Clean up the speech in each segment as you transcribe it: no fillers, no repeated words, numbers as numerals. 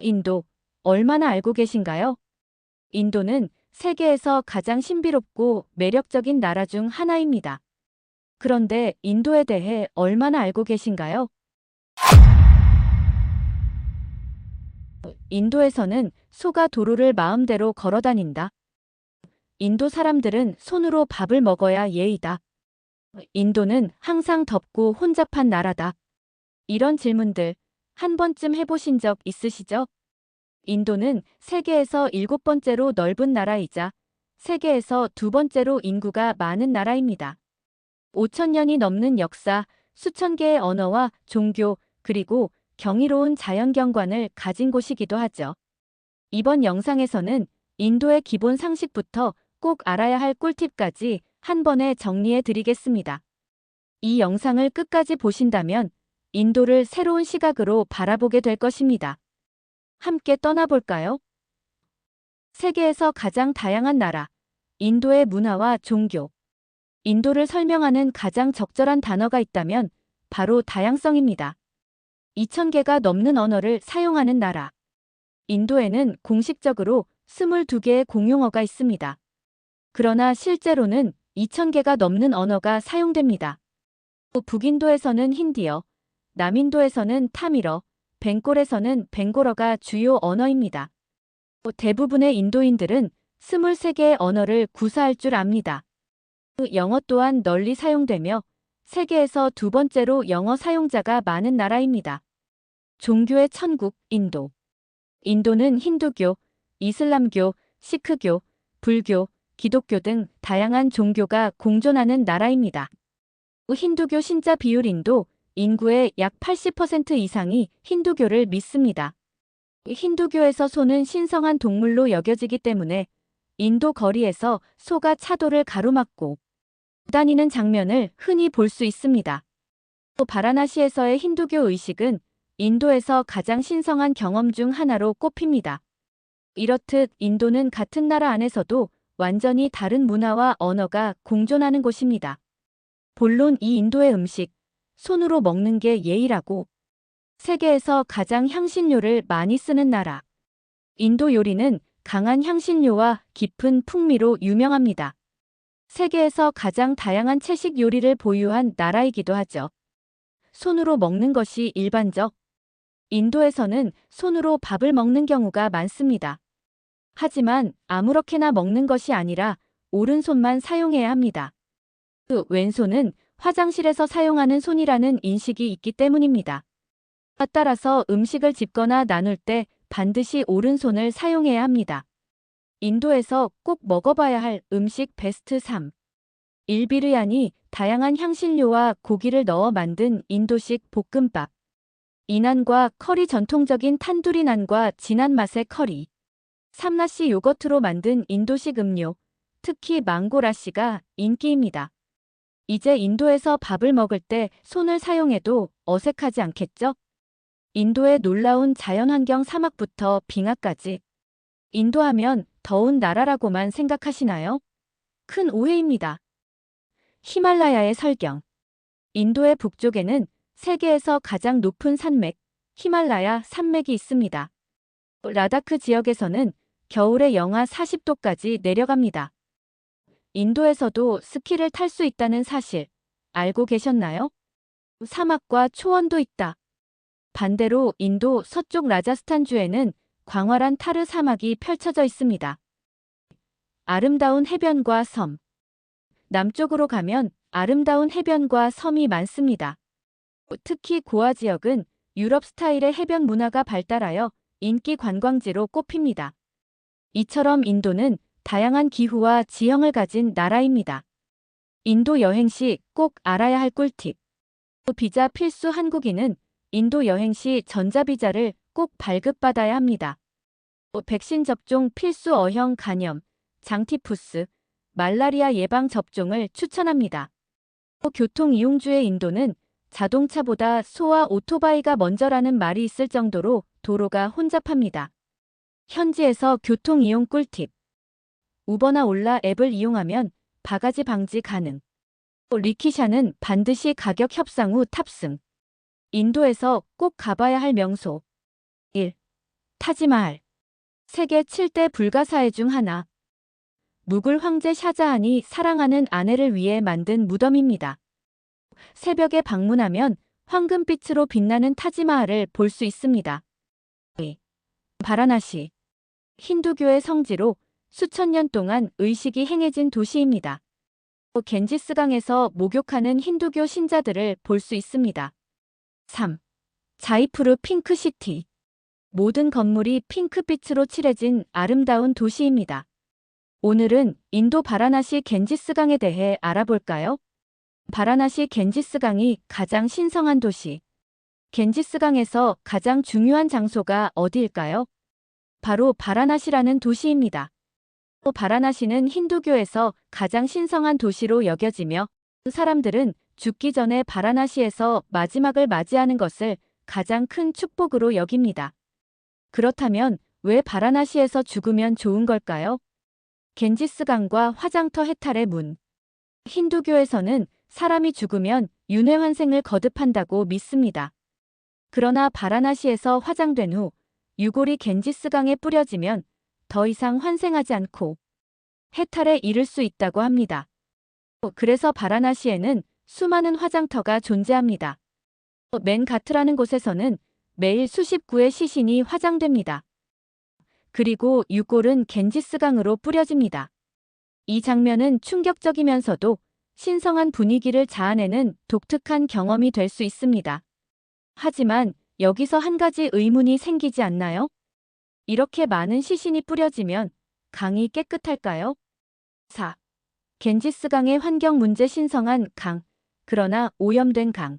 인도, 얼마나 알고 계신가요? 인도는 세계에서 가장 신비롭고 매력적인 나라 중 하나입니다. 그런데 인도에 대해 얼마나 알고 계신가요? 인도에서는 소가 도로를 마음대로 걸어 다닌다. 인도 사람들은 손으로 밥을 먹어야 예의다. 인도는 항상 덥고 혼잡한 나라다. 이런 질문들 한 번쯤 해보신 적 있으시죠? 인도는 세계에서 7번째로 넓은 나라이자 세계에서 2번째로 인구가 많은 나라입니다. 5천년이 넘는 역사, 수천 개의 언어와 종교, 그리고 경이로운 자연경관을 가진 곳이기도 하죠. 이번 영상에서는 인도의 기본 상식부터 꼭 알아야 할 꿀팁까지 한 번에 정리해 드리겠습니다. 이 영상을 끝까지 보신다면 인도를 새로운 시각으로 바라보게 될 것입니다. 함께 떠나볼까요? 세계에서 가장 다양한 나라, 인도의 문화와 종교. 인도를 설명하는 가장 적절한 단어가 있다면 바로 다양성입니다. 2,000개가 넘는 언어를 사용하는 나라. 인도에는 공식적으로 22개의 공용어가 있습니다. 그러나 실제로는 2,000개가 넘는 언어가 사용됩니다. 북인도에서는 힌디어, 남인도에서는 타밀어, 벵골에서는 벵골어가 주요 언어입니다. 대부분의 인도인들은 23개의 언어를 구사할 줄 압니다. 영어 또한 널리 사용되며 세계에서 2번째로 영어 사용자가 많은 나라입니다. 종교의 천국, 인도. 인도는 힌두교, 이슬람교, 시크교, 불교, 기독교 등 다양한 종교가 공존하는 나라입니다. 힌두교 신자 비율 인도 인구의 약 80% 이상이 힌두교를 믿습니다. 힌두교에서 소는 신성한 동물로 여겨지기 때문에 인도 거리에서 소가 차도를 가로막고 다니는 장면을 흔히 볼 수 있습니다. 또 바라나시에서의 힌두교 의식은 인도에서 가장 신성한 경험 중 하나로 꼽힙니다. 이렇듯 인도는 같은 나라 안에서도 완전히 다른 문화와 언어가 공존하는 곳입니다. 본론 이 인도의 음식, 손으로 먹는 게 예의라고. 세계에서 가장 향신료를 많이 쓰는 나라. 인도 요리는 강한 향신료와 깊은 풍미로 유명합니다. 세계에서 가장 다양한 채식 요리를 보유한 나라이기도 하죠. 손으로 먹는 것이 일반적. 인도에서는 손으로 밥을 먹는 경우가 많습니다. 하지만 아무렇게나 먹는 것이 아니라 오른손만 사용해야 합니다. 왼손은 화장실에서 사용하는 손이라는 인식이 있기 때문입니다. 따라서 음식을 집거나 나눌 때 반드시 오른손을 사용해야 합니다. 인도에서 꼭 먹어봐야 할 음식 베스트 3. 1비르야니, 다양한 향신료와 고기를 넣어 만든 인도식 볶음밥. 이난과 커리, 전통적인 탄두리 난과 진한 맛의 커리. 3라시, 요거트로 만든 인도식 음료, 특히 망고라시가 인기입니다. 이제 인도에서 밥을 먹을 때 손을 사용해도 어색하지 않겠죠? 인도의 놀라운 자연환경, 사막부터 빙하까지. 인도하면 더운 나라라고만 생각하시나요? 큰 오해입니다. 히말라야의 설경. 인도의 북쪽에는 세계에서 가장 높은 산맥, 히말라야 산맥이 있습니다. 라다크 지역에서는 겨울에 영하 40도까지 내려갑니다. 인도에서도 스키를 탈 수 있다는 사실 알고 계셨나요? 사막과 초원도 있다. 반대로 인도 서쪽 라자스탄주에는 광활한 타르 사막이 펼쳐져 있습니다. 아름다운 해변과 섬. 남쪽으로 가면 아름다운 해변과 섬이 많습니다. 특히 고아 지역은 유럽 스타일의 해변 문화가 발달하여 인기 관광지로 꼽힙니다. 이처럼 인도는 다양한 기후와 지형을 가진 나라입니다. 인도 여행 시 꼭 알아야 할 꿀팁. 비자 필수. 한국인은 인도 여행 시 전자비자를 꼭 발급받아야 합니다. 백신 접종 필수. 어형 간염, 장티푸스, 말라리아 예방 접종을 추천합니다. 교통 이용주의 인도는 자동차보다 소와 오토바이가 먼저라는 말이 있을 정도로 도로가 혼잡합니다. 현지에서 교통 이용 꿀팁. 우버나 올라 앱을 이용하면 바가지 방지 가능. 리키샤는 반드시 가격 협상 후 탑승. 인도에서 꼭 가봐야 할 명소. 1. 타지마할. 세계 7대 불가사의 중 하나. 무굴 황제 샤자한이 사랑하는 아내를 위해 만든 무덤입니다. 새벽에 방문하면 황금빛으로 빛나는 타지마할을 볼 수 있습니다. 바라나시. 힌두교의 성지로 수천 년 동안 의식이 행해진 도시입니다. 겐지스강에서 목욕하는 힌두교 신자들을 볼 수 있습니다. 3. 자이푸르 핑크시티. 모든 건물이 핑크빛으로 칠해진 아름다운 도시입니다. 오늘은 인도 바라나시 겐지스강에 대해 알아볼까요? 바라나시 겐지스강이 가장 신성한 도시. 겐지스강에서 가장 중요한 장소가 어디일까요? 바로 바라나시라는 도시입니다. 바라나시는 힌두교에서 가장 신성한 도시로 여겨지며 사람들은 죽기 전에 바라나시에서 마지막을 맞이하는 것을 가장 큰 축복으로 여깁니다. 그렇다면 왜 바라나시에서 죽으면 좋은 걸까요? 겐지스강과 화장터 해탈의 문. 힌두교에서는 사람이 죽으면 윤회환생을 거듭한다고 믿습니다. 그러나 바라나시에서 화장된 후 유골이 겐지스강에 뿌려지면 더 이상 환생하지 않고 해탈에 이를 수 있다고 합니다. 그래서 바라나시에는 수많은 화장터가 존재합니다. 맨가트라는 곳에서는 매일 수십 구의 시신이 화장됩니다. 그리고 유골은 겐지스강으로 뿌려집니다. 이 장면은 충격적이면서도 신성한 분위기를 자아내는 독특한 경험이 될 수 있습니다. 하지만 여기서 한 가지 의문이 생기지 않나요? 이렇게 많은 시신이 뿌려지면 강이 깨끗할까요? 4. 겐지스강의 환경 문제. 신성한 강, 그러나 오염된 강.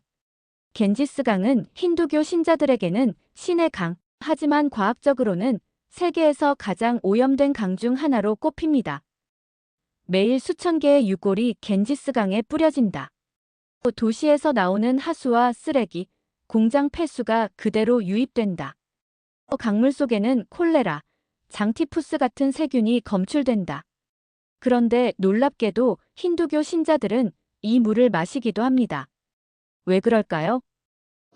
겐지스강은 힌두교 신자들에게는 신의 강, 하지만 과학적으로는 세계에서 가장 오염된 강 중 하나로 꼽힙니다. 매일 수천 개의 유골이 겐지스강에 뿌려진다. 도시에서 나오는 하수와 쓰레기, 공장 폐수가 그대로 유입된다. 강물 속에는 콜레라, 장티푸스 같은 세균이 검출된다. 그런데 놀랍게도 힌두교 신자들은 이 물을 마시기도 합니다. 왜 그럴까요?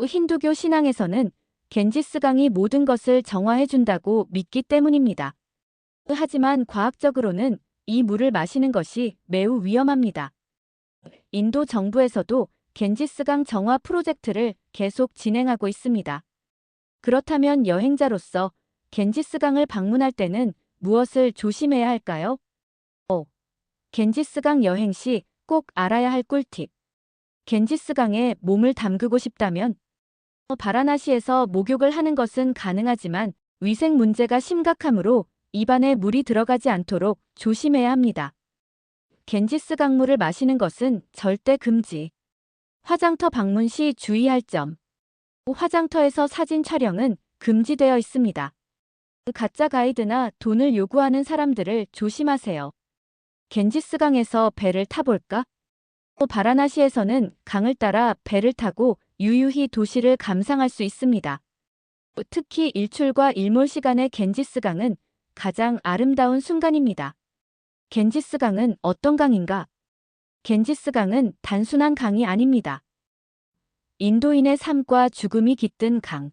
힌두교 신앙에서는 겐지스강이 모든 것을 정화해준다고 믿기 때문입니다. 하지만 과학적으로는 이 물을 마시는 것이 매우 위험합니다. 인도 정부에서도 겐지스강 정화 프로젝트를 계속 진행하고 있습니다. 그렇다면 여행자로서 겐지스강을 방문할 때는 무엇을 조심해야 할까요? 겐지스강 여행 시 꼭 알아야 할 꿀팁. 겐지스강에 몸을 담그고 싶다면 바라나시에서 목욕을 하는 것은 가능하지만 위생 문제가 심각하므로 입안에 물이 들어가지 않도록 조심해야 합니다. 겐지스강물을 마시는 것은 절대 금지. 화장터 방문 시 주의할 점. 화장터에서 사진 촬영은 금지되어 있습니다. 가짜 가이드나 돈을 요구하는 사람들을 조심하세요. 겐지스강에서 배를 타볼까? 바라나시에서는 강을 따라 배를 타고 유유히 도시를 감상할 수 있습니다. 특히 일출과 일몰 시간의 겐지스강은 가장 아름다운 순간입니다. 겐지스강은 어떤 강인가? 겐지스강은 단순한 강이 아닙니다. 인도인의 삶과 죽음이 깃든 강.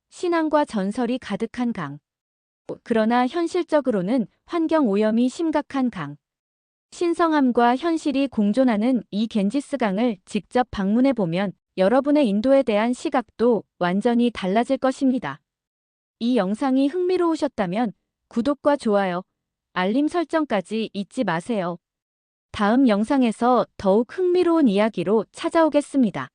신앙과 전설이 가득한 강. 그러나 현실적으로는 환경 오염이 심각한 강. 신성함과 현실이 공존하는 이 겐지스강을 직접 방문해 보면 여러분의 인도에 대한 시각도 완전히 달라질 것입니다. 이 영상이 흥미로우셨다면 구독과 좋아요, 알림 설정까지 잊지 마세요. 다음 영상에서 더욱 흥미로운 이야기로 찾아오겠습니다.